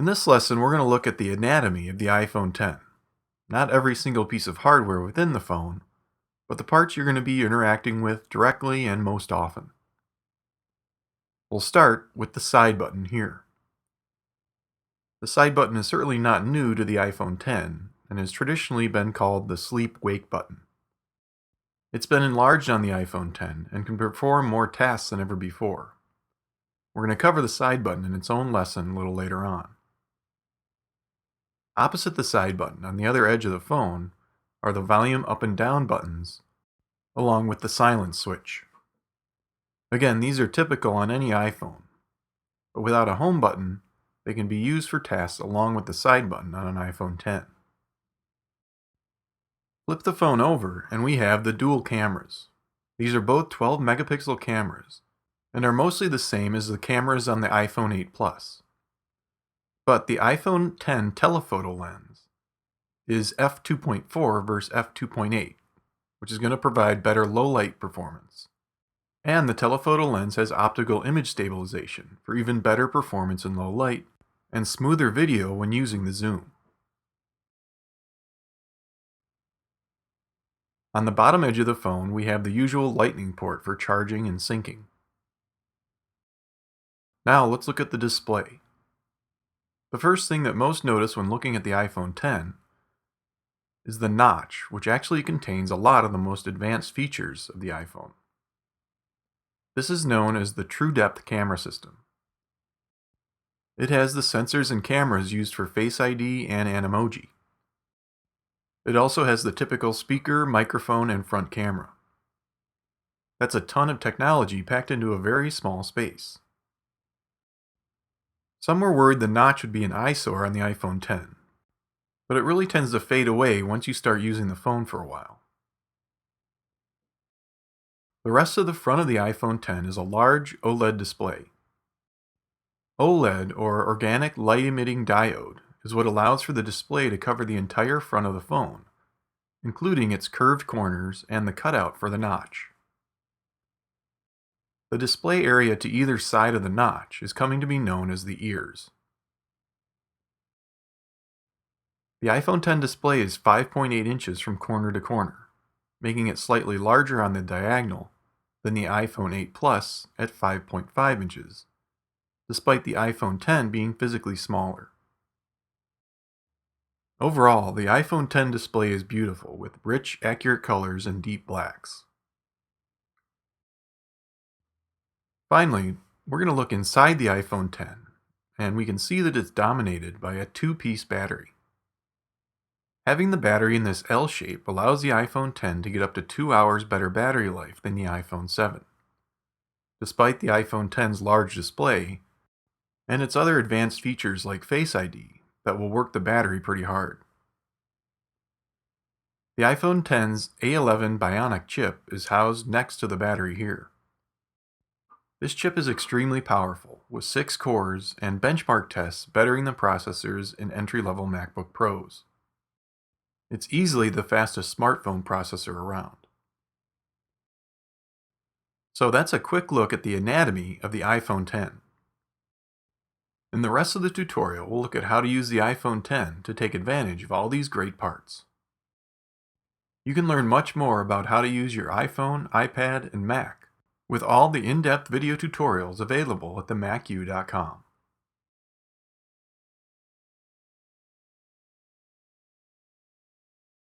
In this lesson, we're going to look at the anatomy of the iPhone X. Not every single piece of hardware within the phone, but the parts you're going to be interacting with directly and most often. We'll start with the side button here. The side button is certainly not new to the iPhone X and has traditionally been called the sleep-wake button. It's been enlarged on the iPhone X and can perform more tasks than ever before. We're going to cover the side button in its own lesson a little later on. Opposite the side button on the other edge of the phone are the volume up and down buttons, along with the silence switch. Again, these are typical on any iPhone, but without a home button, they can be used for tasks along with the side button on an iPhone X. Flip the phone over and we have the dual cameras. These are both 12 megapixel cameras and are mostly the same as the cameras on the iPhone 8 Plus. But the iPhone X telephoto lens is f2.4 versus f2.8, which is going to provide better low light performance. And the telephoto lens has optical image stabilization for even better performance in low light and smoother video when using the zoom. On the bottom edge of the phone, we have the usual lightning port for charging and syncing. Now let's look at the display. The first thing that most notice when looking at the iPhone X is the notch, which actually contains a lot of the most advanced features of the iPhone. This is known as the True Depth camera system. It has the sensors and cameras used for Face ID and Animoji. It also has the typical speaker, microphone, and front camera. That's a ton of technology packed into a very small space. Some were worried the notch would be an eyesore on the iPhone X, but it really tends to fade away once you start using the phone for a while. The rest of the front of the iPhone X is a large OLED display. OLED, or Organic Light Emitting Diode, is what allows for the display to cover the entire front of the phone, including its curved corners and the cutout for the notch. The display area to either side of the notch is coming to be known as the ears. The iPhone X display is 5.8 inches from corner to corner, making it slightly larger on the diagonal than the iPhone 8 Plus at 5.5 inches, despite the iPhone X being physically smaller. Overall, the iPhone X display is beautiful with rich, accurate colors and deep blacks. Finally, we're going to look inside the iPhone X, and we can see that it's dominated by a two-piece battery. Having the battery in this L shape allows the iPhone X to get up to 2 hours better battery life than the iPhone 7. Despite the iPhone X's large display, and its other advanced features like Face ID that will work the battery pretty hard. The iPhone X's A11 Bionic chip is housed next to the battery here. This chip is extremely powerful, with 6 cores and benchmark tests bettering the processors in entry-level MacBook Pros. It's easily the fastest smartphone processor around. So that's a quick look at the anatomy of the iPhone X. In the rest of the tutorial, we'll look at how to use the iPhone X to take advantage of all these great parts. You can learn much more about how to use your iPhone, iPad, and Mac with all the in-depth video tutorials available at themacu.com.